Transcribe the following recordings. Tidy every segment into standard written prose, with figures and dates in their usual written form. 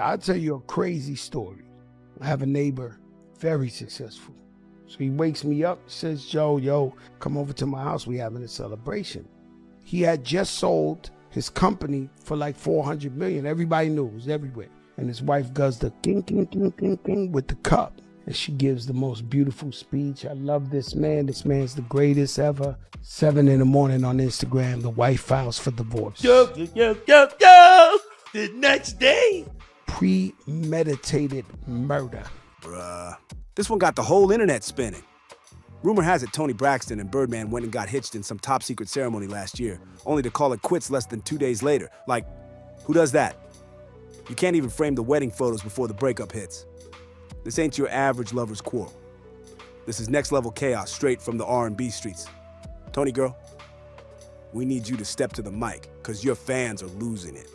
I'll tell you a crazy story. I have a neighbor, very successful. So he wakes me up, says, yo, come over to my house. We having a celebration. He had just sold his company for like 400 million. Everybody knew, it was everywhere. And his wife does the ding, ding, ding, ding, ding with the cup. And she gives the most beautiful speech. I love this man. This man's the greatest ever. 7 a.m. on Instagram, the wife files for divorce. Yo. The next day. Premeditated murder. Bruh. This one got the whole internet spinning. Rumor has it Toni Braxton and Birdman went and got hitched in some top secret ceremony last year, only to call it quits less than 2 days later. Like, who does that? You can't even frame the wedding photos before the breakup hits. This ain't your average lover's quarrel. This is next level chaos straight from the R&B streets. Toni girl, we need you to step to the mic, cause your fans are losing it.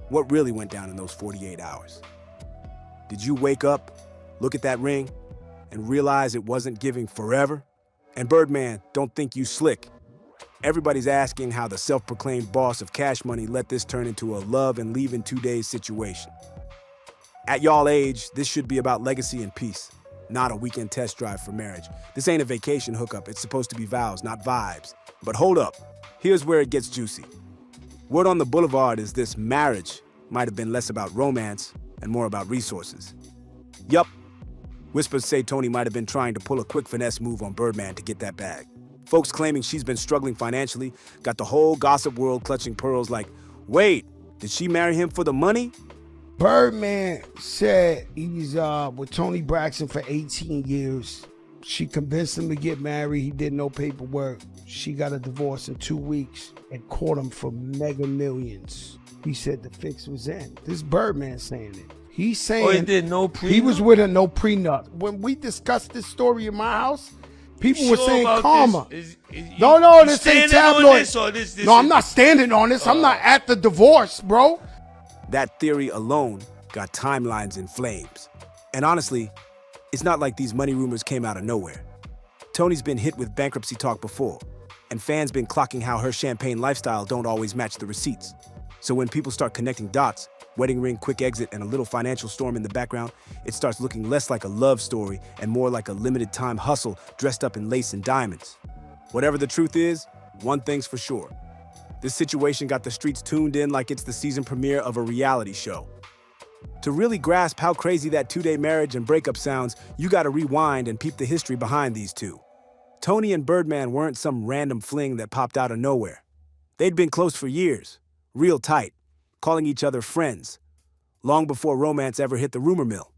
What really went down in those 48 hours? Did you wake up, look at that ring, and realize it wasn't giving forever? And Birdman, don't think you slick. Everybody's asking how the self-proclaimed boss of Cash Money let this turn into a love and leave in 2 days situation. At y'all age, this should be about legacy and peace, not a weekend test drive for marriage. This ain't a vacation hookup. It's supposed to be vows, not vibes. But hold up, here's where it gets juicy. Word on the boulevard is this marriage might have been less about romance and more about resources. Yup, whispers say Toni might have been trying to pull a quick finesse move on Birdman to get that bag. Folks claiming she's been struggling financially got the whole gossip world clutching pearls like, wait, did she marry him for the money? Birdman said he was with Toni Braxton for 18 years. She convinced him to get married. He did no paperwork. She got a divorce in 2 weeks and caught him for mega millions. He said the fix was in. This Birdman saying it. He's saying he did no prenup? He was with her no prenup. When we discussed this story in my house, people were saying karma. No, this ain't tabloid. No, I'm not standing on this. I'm not at the divorce, bro. That theory alone got timelines in flames. And honestly, it's not like these money rumors came out of nowhere. Toni's been hit with bankruptcy talk before, and fans been clocking how her champagne lifestyle don't always match the receipts. So when people start connecting dots, wedding ring, quick exit, and a little financial storm in the background, it starts looking less like a love story and more like a limited time hustle dressed up in lace and diamonds. Whatever the truth is, one thing's for sure. This situation got the streets tuned in like it's the season premiere of a reality show. To really grasp how crazy that 2-day marriage and breakup sounds, you gotta rewind and peep the history behind these two. Toni and Birdman weren't some random fling that popped out of nowhere. They'd been close for years, real tight, calling each other friends, long before romance ever hit the rumor mill.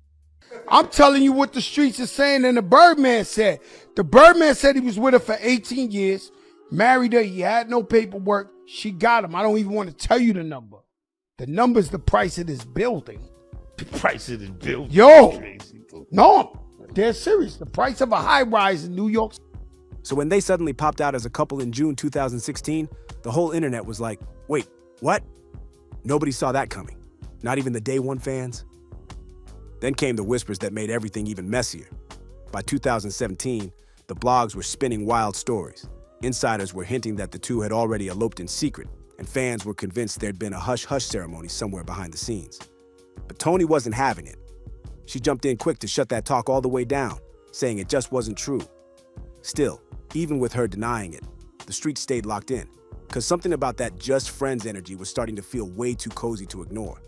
I'm telling you what the streets are saying and the Birdman said. The Birdman said he was with her for 18 years, married her, he had no paperwork, she got him. I don't even want to tell you the number. The number's the price of this building. The price of this building? Yo, no, they're serious. The price of a high-rise in New York. So when they suddenly popped out as a couple in June 2016, the whole internet was like, wait, what? Nobody saw that coming. Not even the day one fans. Then came the whispers that made everything even messier. By 2017, the blogs were spinning wild stories. Insiders were hinting that the two had already eloped in secret, and fans were convinced there'd been a hush-hush ceremony somewhere behind the scenes. But Toni wasn't having it. She jumped in quick to shut that talk all the way down, saying it just wasn't true. Still, even with her denying it, the streets stayed locked in, because something about that just friends energy was starting to feel way too cozy to ignore.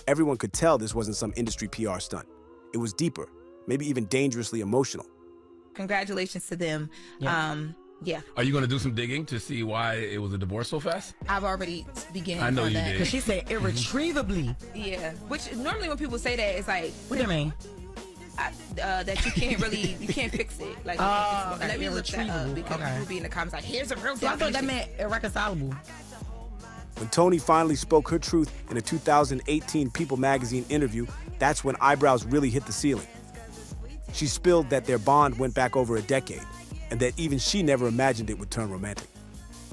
Everyone could tell this wasn't some industry PR stunt. It was deeper, maybe even dangerously emotional. Congratulations to them. Yeah. Are you going to do some digging to see why it was a divorce so fast? I've already began. I know on you that. did. Because she said irretrievably. Yeah. Which normally when people say that, it's like, What do you mean? that you can't fix it. Like, okay, let me look that up because okay. people be in the comments like, here's a real So I thought that definition. meant irreconcilable. When Toni finally spoke her truth in a 2018 People magazine interview, that's when eyebrows really hit the ceiling. She spilled that their bond went back over a decade, and that even she never imagined it would turn romantic.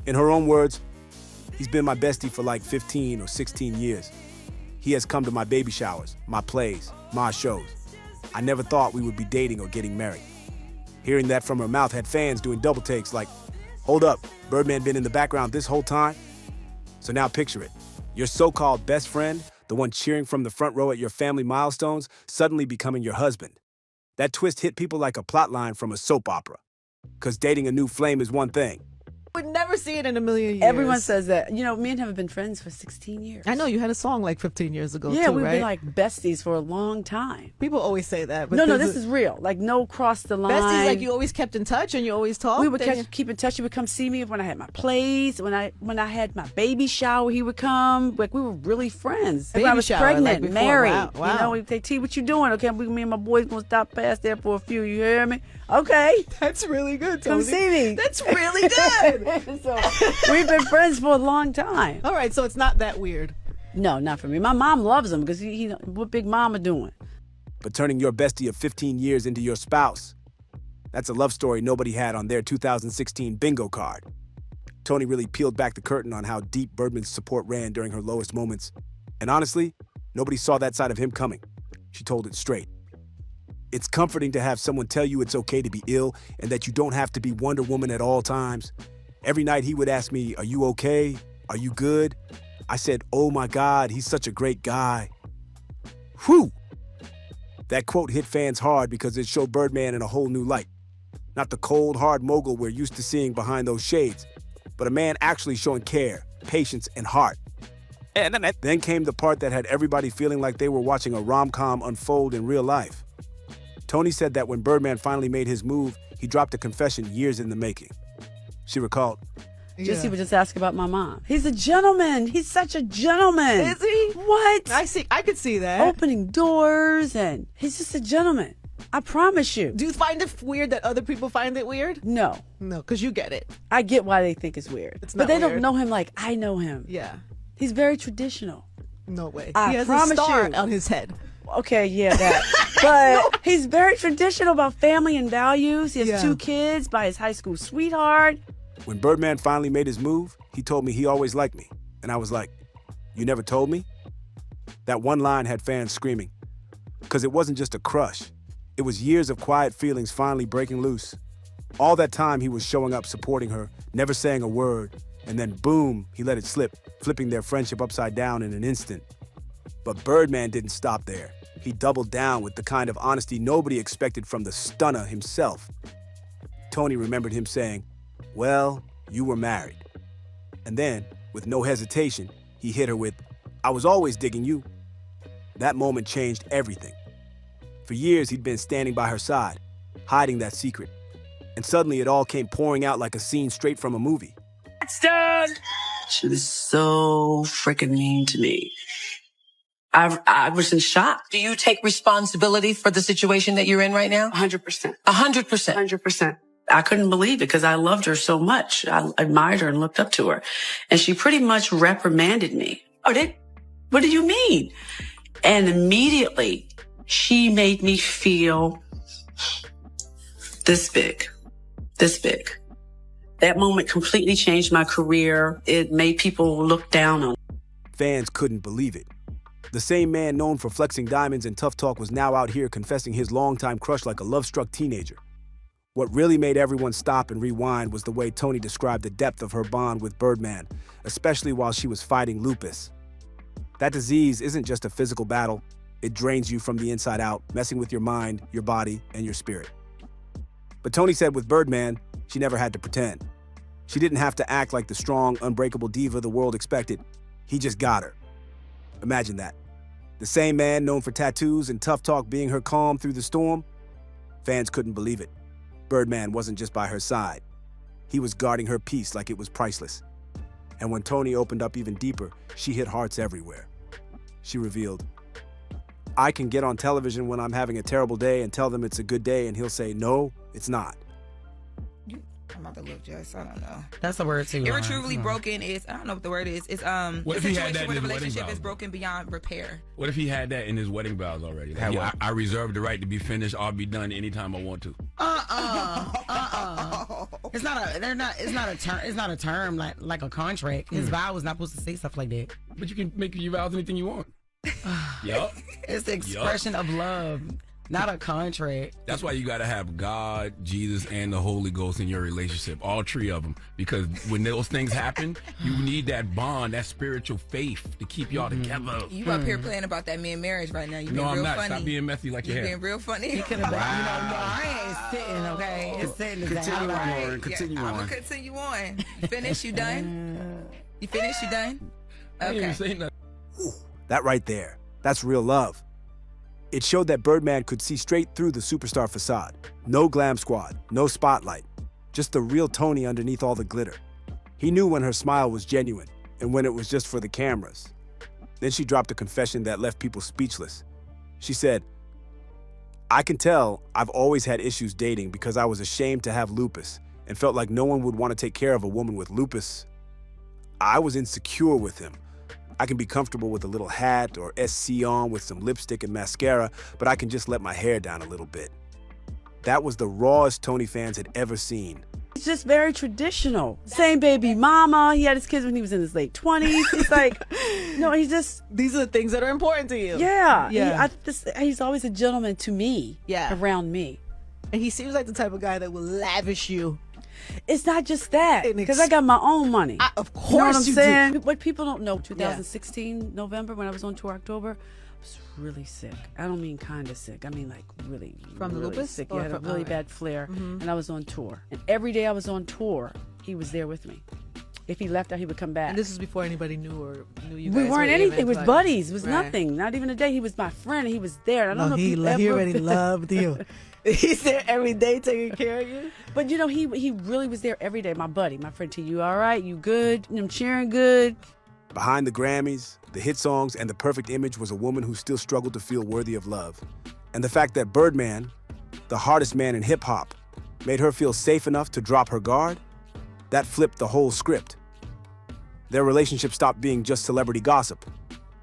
In her own words, he's been my bestie for like 15 or 16 years. He has come to my baby showers, my plays, my shows. I never thought we would be dating or getting married. Hearing that from her mouth had fans doing double takes like, hold up, Birdman been in the background this whole time? So now picture it. Your so-called best friend the one cheering from the front row at your family milestones, suddenly becoming your husband. That twist hit people like a plotline from a soap opera. Because dating a new flame is one thing. Would never see it in a million years. Everyone says that. You know, me and him have been friends for 16 years. I know you had a song like 15 years ago. Yeah, too, we've right? been like besties for a long time. People always say that. But No, this is real. Like no cross the line. besties, like you always kept in touch and you always talked. We would keep in touch. He would come see me when I had my plays. When I had my baby shower, he would come. Like we were really friends. Baby when I was shower, pregnant, like before. married. Wow. You know, we'd say, T, what you doing? Okay, me and my boys gonna stop past there for a few. You hear me? Okay. That's really good, Come Toni. see me. That's really good. So we've been friends for a long time. All right, so it's not that weird. No, not for me. My mom loves him because he what Big Mama doing? But turning your bestie of 15 years into your spouse, that's a love story nobody had on their 2016 bingo card. Toni really peeled back the curtain on how deep Birdman's support ran during her lowest moments. And honestly, nobody saw that side of him coming. She told it straight. It's comforting to have someone tell you it's okay to be ill and that you don't have to be Wonder Woman at all times. Every night he would ask me, "Are you okay? Are you good?" I said, "Oh my God, he's such a great guy." Whew! That quote hit fans hard because it showed Birdman in a whole new light. Not the cold, hard mogul we're used to seeing behind those shades, but a man actually showing care, patience, and heart. And then came the part that had everybody feeling like they were watching a rom-com unfold in real life. Toni said that when Birdman finally made his move, he dropped a confession years in the making. She recalled, He would just ask about my mom. He's a gentleman. He's such a gentleman. Is he? What? I could see that. Opening doors, and he's just a gentleman. I promise you. Do you find it weird that other people find it weird? No. No, because you get it. I get why they think it's weird. It's but not they weird. don't know him like I know him. Yeah. He's very traditional. No way. I he has promise a star you. on his head. Okay, yeah, that. But he's very traditional about family and values. He has 2 kids by his high school sweetheart. when Birdman finally made his move, he told me he always liked me. And I was like, "You never told me?" That one line had fans screaming. Because it wasn't just a crush. It was years of quiet feelings finally breaking loose. All that time he was showing up, supporting her, never saying a word. And then boom, he let it slip, flipping their friendship upside down in an instant. But Birdman didn't stop there. He doubled down with the kind of honesty nobody expected from the stunner himself. Toni remembered him saying, "Well, you were married." And then, with no hesitation, he hit her with, "I was always digging you." That moment changed everything. For years, he'd been standing by her side, hiding that secret. And suddenly it all came pouring out like a scene straight from a movie. She was so freaking mean to me. I was in shock. Do you take responsibility for the situation that you're in right now? 100%. 100%. 100%. I couldn't believe it because I loved her so much. I admired her and looked up to her. And she pretty much reprimanded me. What do you mean? And immediately she made me feel this big. That moment completely changed my career. It made people look down on me. Fans couldn't believe it. The same man known for flexing diamonds and tough talk was now out here confessing his longtime crush like a love-struck teenager. What really made everyone stop and rewind was the way Toni described the depth of her bond with Birdman, especially while she was fighting lupus. That disease isn't just a physical battle. It drains you from the inside out, messing with your mind, your body, and your spirit. But Toni said with Birdman, she never had to pretend. She didn't have to act like the strong, unbreakable diva the world expected. He just got her. Imagine that. The same man known for tattoos and tough talk being her calm through the storm. Fans couldn't believe it. Birdman wasn't just by her side. He was guarding her peace like it was priceless. And when Toni opened up even deeper, she hit hearts everywhere. She revealed, "I can get on television when I'm having a terrible day and tell them it's a good day, and he'll say, 'No, it's not.'" I'm about to look, Jess. I don't know. That's a word too. Irretrievably broken is, I don't know what the word is. It's What a if he situation had that in where the his wedding relationship vows? is broken beyond repair. What if he had that in his wedding vows already? Like, Had yeah, what? I reserve the right to be finished. I'll be done anytime I want to. It's not a term. It's not a term like a contract. His vow was not supposed to say stuff like that. But you can make your vows anything you want. Yup. It's the expression of love. Not a contract. That's why you got to have God, Jesus, and the Holy Ghost in your relationship, all three of them. Because when those things happen, you need that bond, that spiritual faith to keep y'all together. You up here playing about that man marriage right now. You No, being I'm real not. funny. Stop being messy like you You have. being real funny. He could have been, no, I ain't sitting, okay? It's sitting is Continue down. on, Lauren. Continue I'm on. gonna continue on. You finished? You done? You finished? You done? I didn't even Okay. say nothing. That right there, that's real love. It showed that Birdman could see straight through the superstar facade. No glam squad, no spotlight, just the real Toni underneath all the glitter. He knew when her smile was genuine and when it was just for the cameras. Then she dropped a confession that left people speechless. She said, "I can tell I've always had issues dating because I was ashamed to have lupus and felt like no one would want to take care of a woman with lupus. I was insecure with him. I can be comfortable with a little hat or SC on with some lipstick and mascara, but I can just let my hair down a little bit." That was the rawest Toni fans had ever seen. He's just very traditional. Same baby mama. He had his kids when he was in his late 20s. He's like, no, he's just, These are the things that are important to you. yeah. Yeah. He's always a gentleman to me. Yeah. Around me. And he seems like the type of guy that will lavish you. It's not just that, An because I got my own money. Of course You know what I'm you saying? do. What people don't know, 2016, November, when I was on tour, October, I was really sick. I don't mean kind of sick. I mean like really, From the really lupus? sick. Or Yeah, I had a from- really okay. bad flare, and I was on tour. And every day I was on tour, he was there with me. If he left out, he would come back. And this is before anybody knew you guys We were weren't even anything. It was like- buddies. It was Right. nothing. Not even a day. He was my friend. He was there. I don't know if he you ever... already loved you. He's there every day taking care of you. But you know, he really was there every day. My buddy, my friend T. You all right? You good? I'm cheering good. Behind the Grammys, the hit songs, and the perfect image was a woman who still struggled to feel worthy of love. And the fact that Birdman, the hardest man in hip-hop, made her feel safe enough to drop her guard, that flipped the whole script. Their relationship stopped being just celebrity gossip.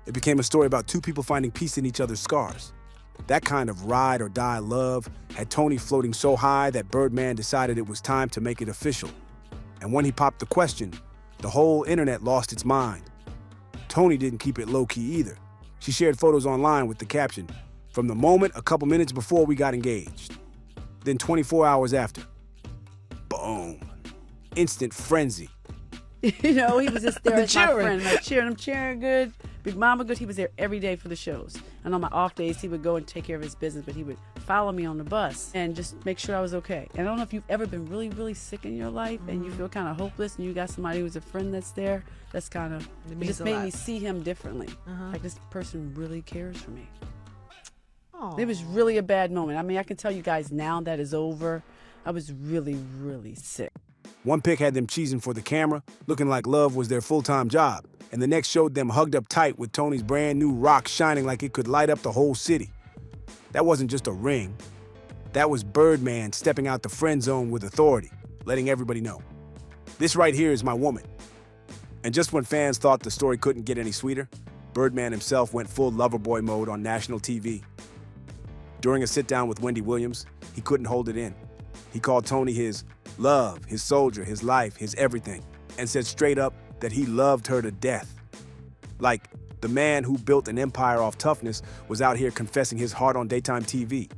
It became a story about two people finding peace in each other's scars. That kind of ride or die love had Toni floating so high that Birdman decided it was time to make it official. And when he popped the question, the whole internet lost its mind. Toni didn't keep it low-key either. She shared photos online with the caption, "From the moment a couple minutes before we got engaged." Then 24 hours after, boom, instant frenzy. You know, he was just there The as my cheering. friend. Like cheering him, cheering good. Big Mama good. He was there every day for the shows. And on my off days, he would go and take care of his business, but he would follow me on the bus and just make sure I was okay. And I don't know if you've ever been really, really sick in your life and you feel kind of hopeless and you got somebody who's a friend that's there. That's kind of, it means just a made lot. me see him differently. Like this person really cares for me. Aw. It was really a bad moment. I mean, I can tell you guys now that is over. I was really, really sick. One pic had them cheesing for the camera, looking like love was their full-time job. And the next showed them hugged up tight with Toni's brand new rock shining like it could light up the whole city. That wasn't just a ring. That was Birdman stepping out the friend zone with authority, letting everybody know. This right here is my woman. And just when fans thought the story couldn't get any sweeter, Birdman himself went full loverboy mode on national TV. During a sit-down with Wendy Williams, he couldn't hold it in. He called Toni his love, his soldier, his life, his everything, and said straight up that he loved her to death. Like, the man who built an empire off toughness was out here confessing his heart on daytime TV.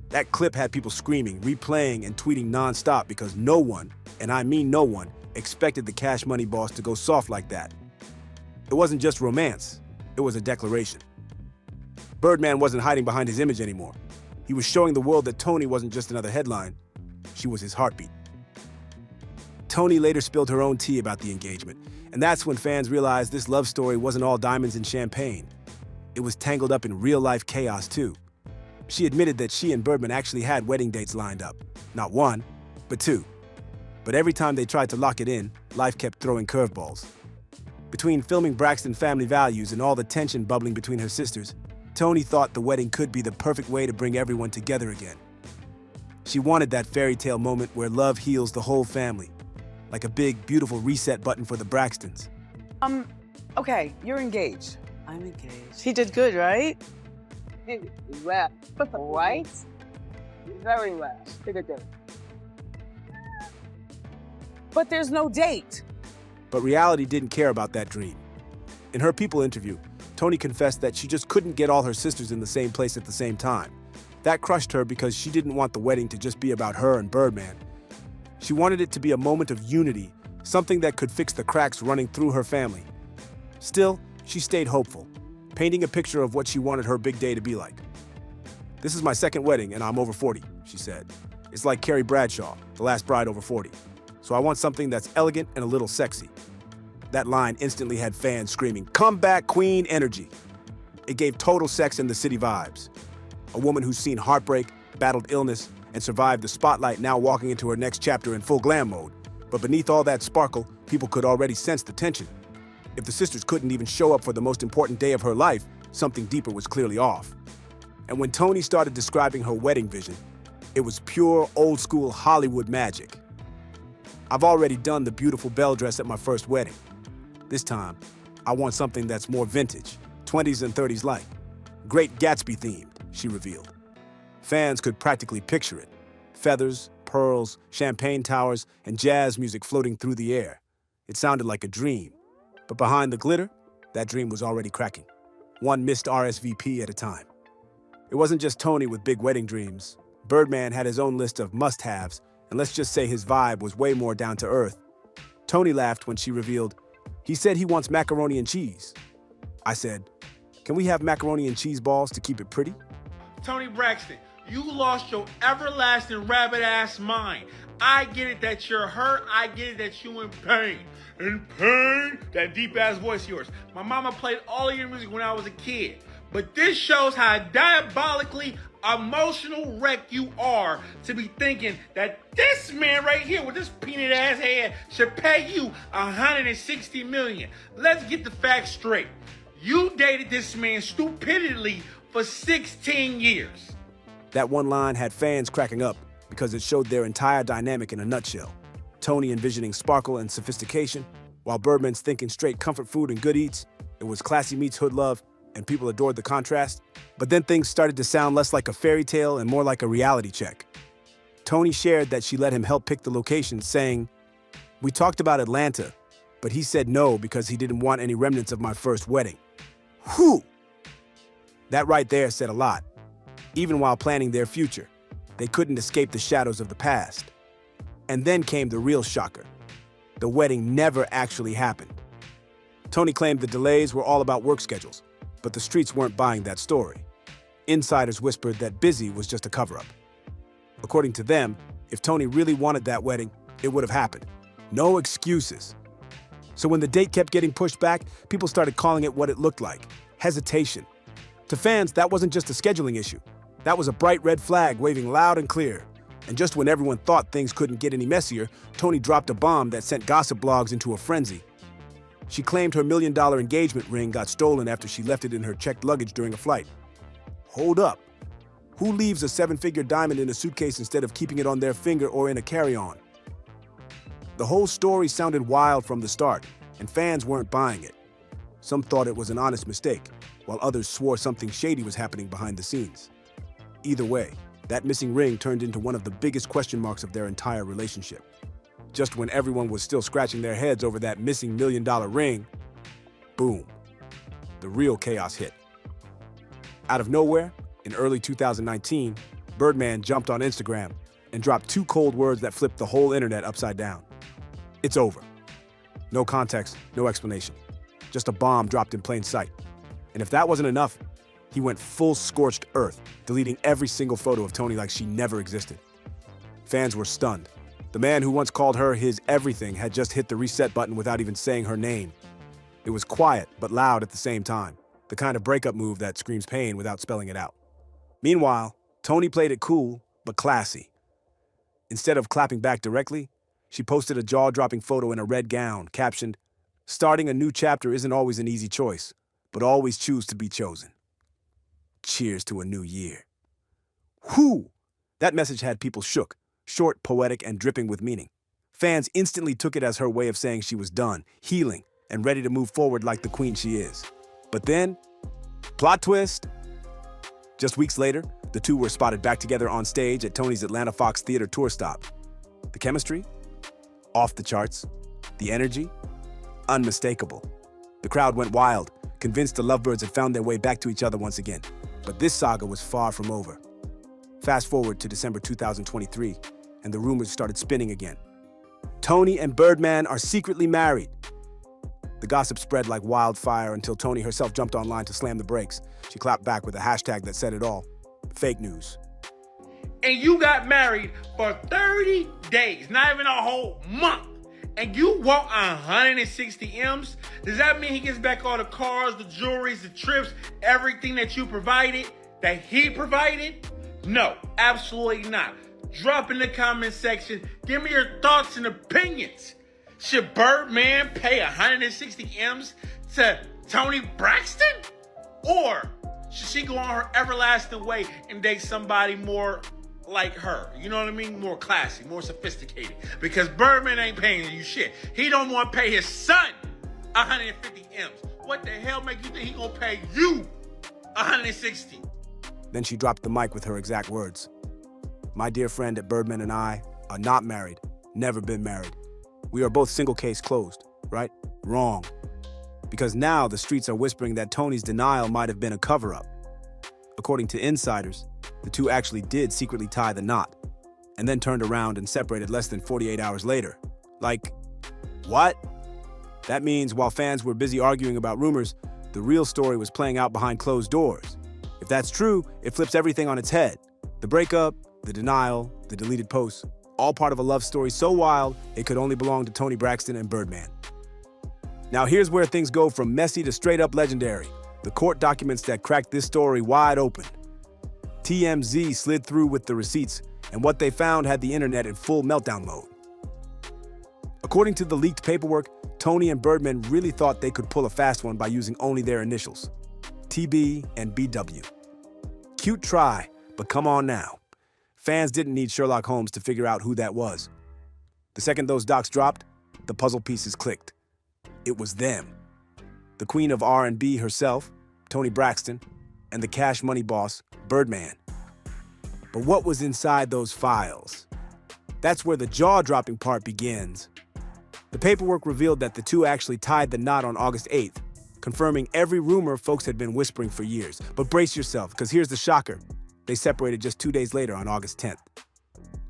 That clip had people screaming, replaying, and tweeting nonstop because no one, and I mean no one, expected the Cash Money boss to go soft like that. It wasn't just romance, it was a declaration. Birdman wasn't hiding behind his image anymore. He was showing the world that Toni wasn't just another headline, she was his heartbeat. Toni later spilled her own tea about the engagement, and that's when fans realized this love story wasn't all diamonds and champagne. It was tangled up in real-life chaos, too. She admitted that she and Birdman actually had wedding dates lined up. Not one, but two. But every time they tried to lock it in, life kept throwing curveballs. Between filming Braxton Family Values and all the tension bubbling between her sisters, Toni thought the wedding could be the perfect way to bring everyone together again. She wanted that fairy tale moment where love heals the whole family, like a big, beautiful reset button for the Braxtons. Okay, you're engaged. I'm engaged. He did good, right? Well, right? Very well. But there's no date. But reality didn't care about that dream. In her People interview, Toni confessed that she just couldn't get all her sisters in the same place at the same time. That crushed her because she didn't want the wedding to just be about her and Birdman. She wanted it to be a moment of unity, something that could fix the cracks running through her family. Still, she stayed hopeful, painting a picture of what she wanted her big day to be like. "This is my second wedding and I'm over 40, she said. "It's like Carrie Bradshaw, the last bride over 40. So I want something that's elegant and a little sexy." That line instantly had fans screaming, "Come back, Queen" energy. It gave total Sex and the City vibes. A woman who's seen heartbreak, battled illness, and survived the spotlight now walking into her next chapter in full glam mode. But beneath all that sparkle, people could already sense the tension. If the sisters couldn't even show up for the most important day of her life, something deeper was clearly off. And when Toni started describing her wedding vision, it was pure old-school Hollywood magic. "I've already done the beautiful belle dress at my first wedding. This time, I want something that's more vintage, 20s and 30s like. Great Gatsby themed," she revealed. Fans could practically picture it. Feathers, pearls, champagne towers, and jazz music floating through the air. It sounded like a dream. But behind the glitter, that dream was already cracking. One missed RSVP at a time. It wasn't just Toni with big wedding dreams. Birdman had his own list of must-haves, and let's just say his vibe was way more down to earth. Toni laughed when she revealed, "He said he wants macaroni and cheese." I said, "Can we have macaroni and cheese balls to keep it pretty?" Toni Braxton, you lost your everlasting rabbit-ass mind. I get it that you're hurt. I get it that you in pain. In pain? That deep-ass voice of yours. My mama played all of your music when I was a kid. But this shows how diabolically emotional wreck you are to be thinking that this man right here with this peanut-ass head should pay you $160 million. Let's get the facts straight. You dated this man stupidly for 16 years. That one line had fans cracking up because it showed their entire dynamic in a nutshell. Toni envisioning sparkle and sophistication, while Birdman's thinking straight comfort food and good eats. It was classy meets hood love, and people adored the contrast. But then things started to sound less like a fairy tale and more like a reality check. Toni shared that she let him help pick the location, saying, "We talked about Atlanta, but he said no because he didn't want any remnants of my first wedding." Whew! That right there said a lot. Even while planning their future, they couldn't escape the shadows of the past. And then came the real shocker. The wedding never actually happened. Toni claimed the delays were all about work schedules, but the streets weren't buying that story. Insiders whispered that busy was just a cover-up. According to them, if Toni really wanted that wedding, it would have happened. No excuses. So when the date kept getting pushed back, people started calling it what it looked like: hesitation. To fans, that wasn't just a scheduling issue. That was a bright red flag waving loud and clear. And just when everyone thought things couldn't get any messier, Toni dropped a bomb that sent gossip blogs into a frenzy. She claimed her $1 million engagement ring got stolen after she left it in her checked luggage during a flight. Hold up. Who leaves a 7-figure diamond in a suitcase instead of keeping it on their finger or in a carry-on? The whole story sounded wild from the start, and fans weren't buying it. Some thought it was an honest mistake, while others swore something shady was happening behind the scenes. Either way, that missing ring turned into one of the biggest question marks of their entire relationship. Just when everyone was still scratching their heads over that missing $1 million ring, boom, the real chaos hit. Out of nowhere, in early 2019, Birdman jumped on Instagram and dropped 2 cold words that flipped the whole internet upside down. It's over. No context, no explanation. Just a bomb dropped in plain sight. And if that wasn't enough, he went full scorched earth, deleting every single photo of Toni like she never existed. Fans were stunned. The man who once called her his everything had just hit the reset button without even saying her name. It was quiet, but loud at the same time, the kind of breakup move that screams pain without spelling it out. Meanwhile, Toni played it cool, but classy. Instead of clapping back directly, she posted a jaw-dropping photo in a red gown, captioned, "Starting a new chapter isn't always an easy choice, but always choose to be chosen. Cheers to a new year." Whew! That message had people shook, short, poetic, and dripping with meaning. Fans instantly took it as her way of saying she was done, healing, and ready to move forward like the queen she is. But then, plot twist! Just weeks later, the two were spotted back together on stage at Toni's Atlanta Fox Theater tour stop. The chemistry? Off the charts. The energy? Unmistakable. The crowd went wild, convinced the lovebirds had found their way back to each other once again. But this saga was far from over. Fast forward to December 2023, and the rumors started spinning again. Toni and Birdman are secretly married. The gossip spread like wildfire until Toni herself jumped online to slam the brakes. She clapped back with a hashtag that said it all: fake news. And you got married for 30 days, not even a whole month. And you walk 160 M's? Does that mean he gets back all the cars, the jewelries, the trips, everything that you provided, that he provided? No, absolutely not. Drop in the comment section. Give me your thoughts and opinions. Should Birdman pay 160 M's to Toni Braxton? Or should she go on her everlasting way and date somebody more like her? You know what I mean? More classy, more sophisticated. Because Birdman ain't paying you shit. He don't want to pay his son 150 M's. What the hell make you think he gonna pay you 160? Then she dropped the mic with her exact words. My dear friend at Birdman and I are not married, never been married. We are both single case closed, right? Wrong. Because now the streets are whispering that Toni's denial might have been a cover-up. According to insiders, the two actually did secretly tie the knot, and then turned around and separated less than 48 hours later. Like, what? That means while fans were busy arguing about rumors, the real story was playing out behind closed doors. If that's true, it flips everything on its head. The breakup, the denial, the deleted posts, all part of a love story so wild, it could only belong to Toni Braxton and Birdman. Now here's where things go from messy to straight up legendary. The court documents that cracked this story wide open. TMZ slid through with the receipts, and what they found had the internet in full meltdown mode. According to the leaked paperwork, Toni and Birdman really thought they could pull a fast one by using only their initials, TB and BW. Cute try, but come on now. Fans didn't need Sherlock Holmes to figure out who that was. The second those docs dropped, the puzzle pieces clicked. It was them. The queen of R&B herself, Toni Braxton, and the cash money boss, Birdman. But what was inside those files? That's where the jaw-dropping part begins. The paperwork revealed that the two actually tied the knot on August 8th, confirming every rumor folks had been whispering for years. But brace yourself, because here's the shocker. They separated just 2 days later on August 10th.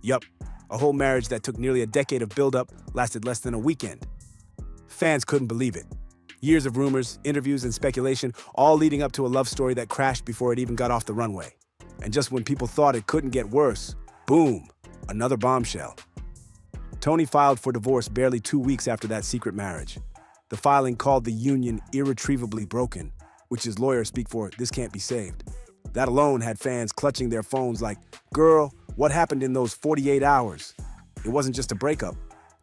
Yup, a whole marriage that took nearly a decade of buildup lasted less than a weekend. Fans couldn't believe it. Years of rumors, interviews, and speculation, all leading up to a love story that crashed before it even got off the runway. And just when people thought it couldn't get worse, boom, another bombshell. Toni filed for divorce barely 2 weeks after that secret marriage. The filing called the union irretrievably broken, which is lawyers speak for this can't be saved. That alone had fans clutching their phones like, girl, what happened in those 48 hours? It wasn't just a breakup.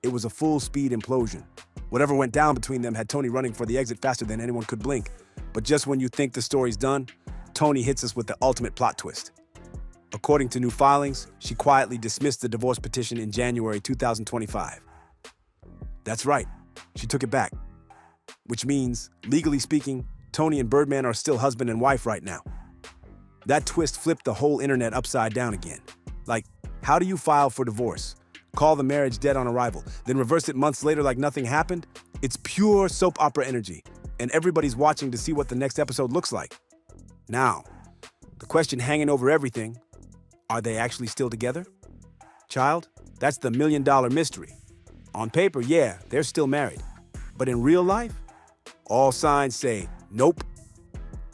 It was a full-speed implosion. Whatever went down between them had Toni running for the exit faster than anyone could blink. But just when you think the story's done, Toni hits us with the ultimate plot twist. According to new filings, she quietly dismissed the divorce petition in January 2025. That's right, she took it back. Which means, legally speaking, Toni and Birdman are still husband and wife right now. That twist flipped the whole internet upside down again. Like, how do you file for divorce? Call the marriage dead on arrival, then reverse it months later like nothing happened? It's pure soap opera energy, and everybody's watching to see what the next episode looks like. Now, the question hanging over everything, are they actually still together? Child, that's the million-dollar mystery. On paper, yeah, they're still married. But in real life, all signs say nope.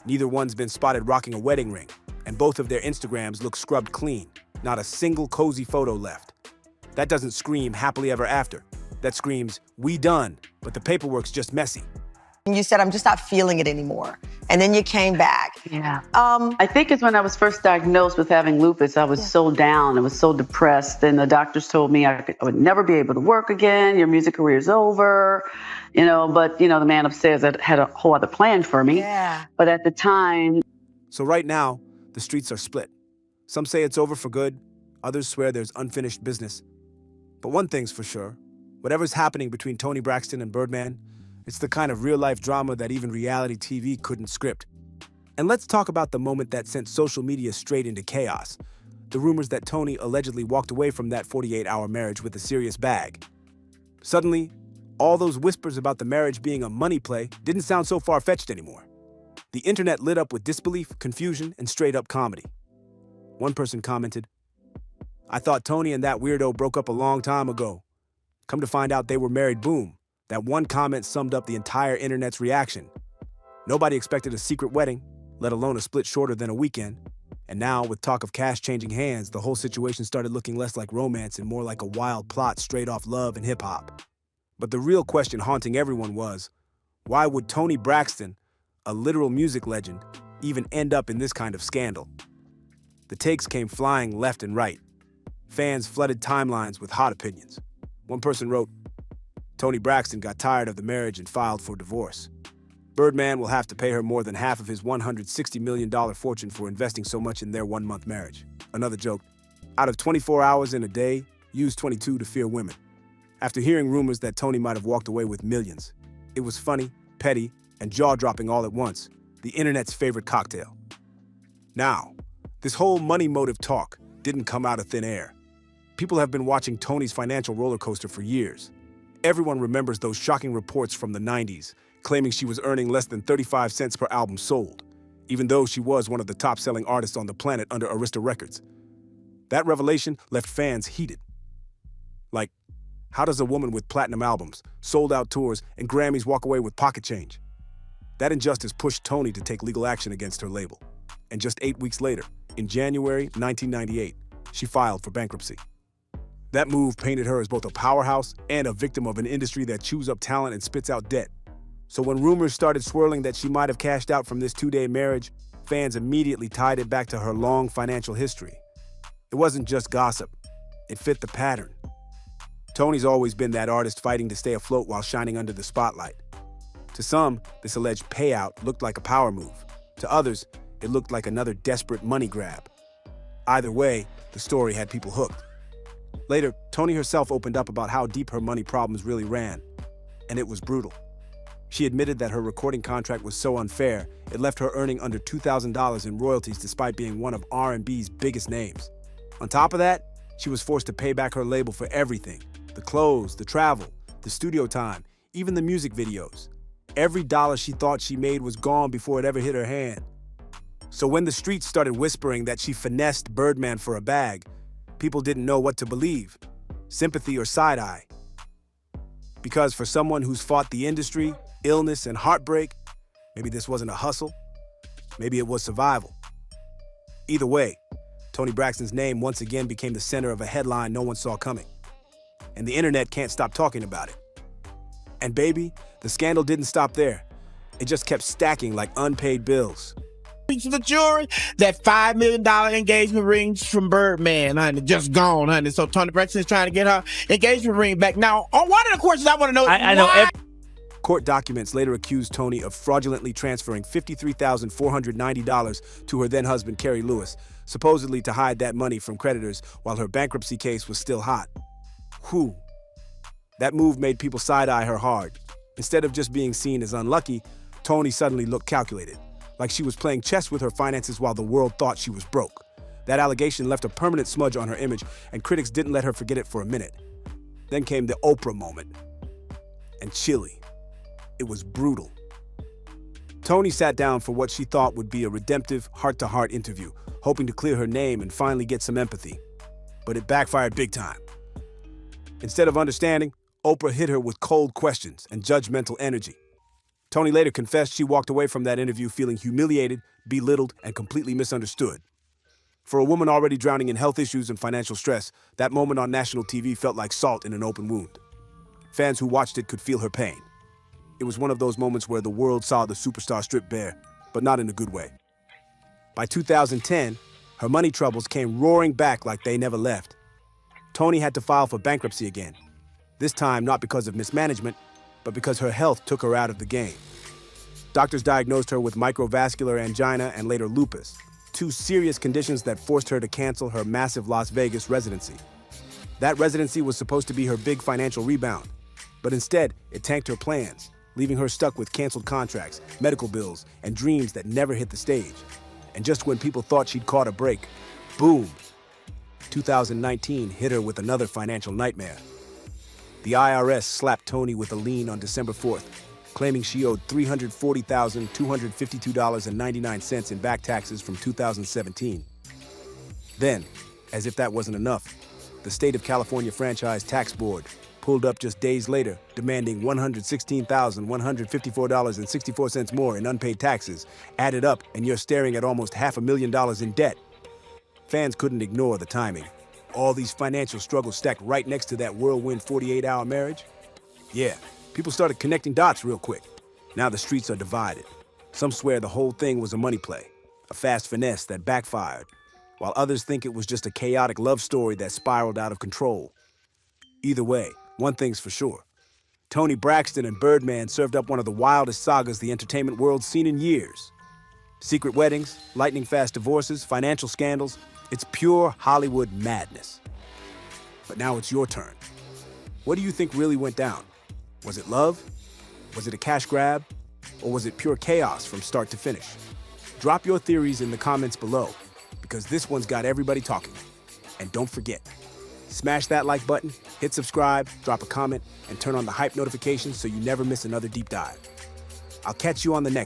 Neither one's been spotted rocking a wedding ring, and both of their Instagrams look scrubbed clean. Not a single cozy photo left. That doesn't scream happily ever after. That screams, we done, but the paperwork's just messy. You said, I'm just not feeling it anymore. And then you came back. Yeah. I think it's when I was first diagnosed with having lupus, I was so down, I was so depressed, and the doctors told me I would never be able to work again, your music career's over, but the man upstairs had a whole other plan for me. Yeah. But at the time... So right now, the streets are split. Some say it's over for good, others swear there's unfinished business. But one thing's for sure, whatever's happening between Toni Braxton and Birdman, it's the kind of real-life drama that even reality TV couldn't script. And let's talk about the moment that sent social media straight into chaos. The rumors that Toni allegedly walked away from that 48-hour marriage with a serious bag. Suddenly, all those whispers about the marriage being a money play didn't sound so far-fetched anymore. The internet lit up with disbelief, confusion, and straight-up comedy. One person commented, "I thought Toni and that weirdo broke up a long time ago. Come to find out they were married, boom." That one comment summed up the entire internet's reaction. Nobody expected a secret wedding, let alone a split shorter than a weekend. And now, with talk of cash changing hands, the whole situation started looking less like romance and more like a wild plot straight off love and hip-hop. But the real question haunting everyone was, why would Toni Braxton, a literal music legend, even end up in this kind of scandal? The takes came flying left and right. Fans flooded timelines with hot opinions. One person wrote, "Toni Braxton got tired of the marriage and filed for divorce. Birdman will have to pay her more than half of his $160 million fortune for investing so much in their one-month marriage." Another joke, "Out of 24 hours in a day, use 22 to fear women." After hearing rumors that Toni might have walked away with millions, it was funny, petty, and jaw-dropping all at once, the internet's favorite cocktail. Now, this whole money motive talk didn't come out of thin air. People have been watching Toni's financial roller coaster for years. Everyone remembers those shocking reports from the 90s, claiming she was earning less than 35 cents per album sold, even though she was one of the top-selling artists on the planet under Arista Records. That revelation left fans heated. Like, how does a woman with platinum albums, sold-out tours, and Grammys walk away with pocket change? That injustice pushed Toni to take legal action against her label. And just 8 weeks later, in January 1998, she filed for bankruptcy. That move painted her as both a powerhouse and a victim of an industry that chews up talent and spits out debt. So when rumors started swirling that she might have cashed out from this 2-day marriage, fans immediately tied it back to her long financial history. It wasn't just gossip. It fit the pattern. Toni's always been that artist fighting to stay afloat while shining under the spotlight. To some, this alleged payout looked like a power move. To others, it looked like another desperate money grab. Either way, the story had people hooked. Later, Toni herself opened up about how deep her money problems really ran, and it was brutal. She admitted that her recording contract was so unfair, it left her earning under $2,000 in royalties despite being one of R&B's biggest names. On top of that, she was forced to pay back her label for everything: the clothes, the travel, the studio time, even the music videos. Every dollar she thought she made was gone before it ever hit her hand. So when the streets started whispering that she finessed Birdman for a bag, people didn't know what to believe: sympathy or side-eye. Because for someone who's fought the industry, illness, and heartbreak, maybe this wasn't a hustle, maybe it was survival. Either way, Toni Braxton's name once again became the center of a headline no one saw coming. And the internet can't stop talking about it. And baby, the scandal didn't stop there. It just kept stacking like unpaid bills. To the jury, that $5 million engagement rings from Birdman, honey, just gone, honey. So Toni Braxton is trying to get her engagement ring back. Now, on one of the questions I want to know I know why. Court documents later accused Toni of fraudulently transferring $53,490 to her then-husband, Kerry Lewis, supposedly to hide that money from creditors while her bankruptcy case was still hot. Whew. That move made people side-eye her hard. Instead of just being seen as unlucky, Toni suddenly looked calculated, like she was playing chess with her finances while the world thought she was broke. That allegation left a permanent smudge on her image, and critics didn't let her forget it for a minute. Then came the Oprah moment. And chilly. It was brutal. Toni sat down for what she thought would be a redemptive, heart-to-heart interview, hoping to clear her name and finally get some empathy. But it backfired big time. Instead of understanding, Oprah hit her with cold questions and judgmental energy. Toni later confessed she walked away from that interview feeling humiliated, belittled, and completely misunderstood. For a woman already drowning in health issues and financial stress, that moment on national TV felt like salt in an open wound. Fans who watched it could feel her pain. It was one of those moments where the world saw the superstar stripped bare, but not in a good way. By 2010, her money troubles came roaring back like they never left. Toni had to file for bankruptcy again. This time not because of mismanagement, but because her health took her out of the game. Doctors diagnosed her with microvascular angina and later lupus, two serious conditions that forced her to cancel her massive Las Vegas residency. That residency was supposed to be her big financial rebound, but instead it tanked her plans, leaving her stuck with canceled contracts, medical bills, and dreams that never hit the stage. And just when people thought she'd caught a break, boom, 2019 hit her with another financial nightmare. The IRS slapped Toni with a lien on December 4th, claiming she owed $340,252.99 in back taxes from 2017. Then, as if that wasn't enough, the state of California Franchise Tax Board pulled up just days later, demanding $116,154.64 more in unpaid taxes. Added up, and you're staring at almost $500,000 in debt. Fans couldn't ignore the timing. All these financial struggles stacked right next to that whirlwind 48-hour marriage. Yeah, people started connecting dots real quick. Now the streets are divided. Some swear the whole thing was a money play, a fast finesse that backfired, while others think it was just a chaotic love story that spiraled out of control. Either way, one thing's for sure. Toni Braxton and Birdman served up one of the wildest sagas the entertainment world's seen in years. Secret weddings, lightning-fast divorces, financial scandals. It's pure Hollywood madness. But now it's your turn. What do you think really went down? Was it love? Was it a cash grab? Or was it pure chaos from start to finish? Drop your theories in the comments below, because this one's got everybody talking. And don't forget, smash that like button, hit subscribe, drop a comment, and turn on the hype notifications so you never miss another deep dive. I'll catch you on the next one.